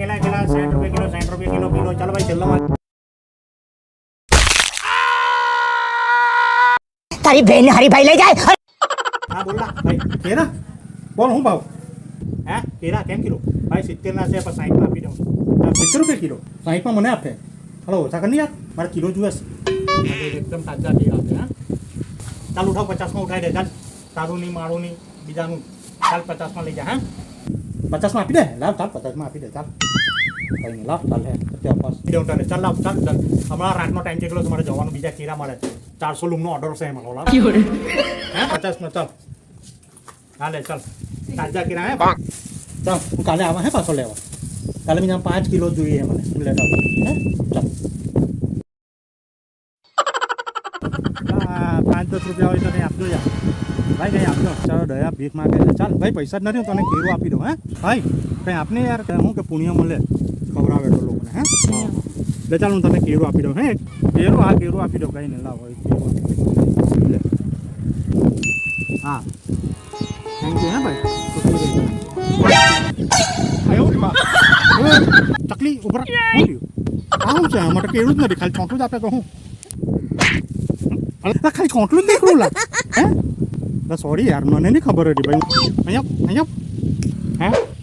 केला 60 रुपये किलो 60 रुपये किलो किलो चल भाई चल તારી બેન હરીભાઈ લઈ જાય हाँ बोल रहा भाई केरा कौन हूँ भाव हैं केरा केम किलो भाई 70 ना से 60 में आपी दो 70 रुपये किलो 60 में મને આપે हेलो ओछा कर नहीं यार मारे किलो जुएस एकदम ताजा केरा है ચાલ ઉઠાવ 50 માં ઉઠાઈ દે ચાલ તારું નહીં મારું નહીં બીજાનું ચાલ 50 માં લઈ જા હા 50 માં આપી દે લાવ ચાલ 50 માં આપી દે ચાલ કઈ નહીં લાવ ચાલ હે અત્યારે પાસ વિડિયો ઉઠાડે ચાલ લાવ ચાલ ચાલ હમણાં રાતનો ટાઈમ છે તમારે જવાનું બીજા કેરા મળે 400 લૂમનો ઓર્ડર છે એમાં લાવ હે 50 માં ચાલ હાલે ચાલ તાજા કેરા હે ચાલ હું કાલે આવા હે પાછો લેવા કાલે મને 5 કિલો જોઈએ મને લેતા હે ચાલ 5-10 રૂપિયા હોય તો કંઈ આપજો યાર ભાઈ કંઈ આપજો ચાલો દયા ભીખ માગે છે ચાલ ભાઈ પૈસા જ નથી તને કેરું આપી દઉં હે ભાઈ કંઈ આપને યાર હું કે પુણ્ય મળે ખવડાવે તો લોકોને હે એટલે ચાલ હું તને કેરું આપી દઉં હે કેરું હા કેરું આપી દઉં કંઈ નહીં લાવો કેરું લે હા થેન્ક યુ હે ભાઈ તકલી ઉપર શું થયું આવું છે માટે કેરું જ નથી ખાલી છોટું જ આપે તો હું ખાલી છોટલું જ નીકળું લા હે સોરી યાર મને નહીં ખબર હતી ભાઈ અહીંયા હે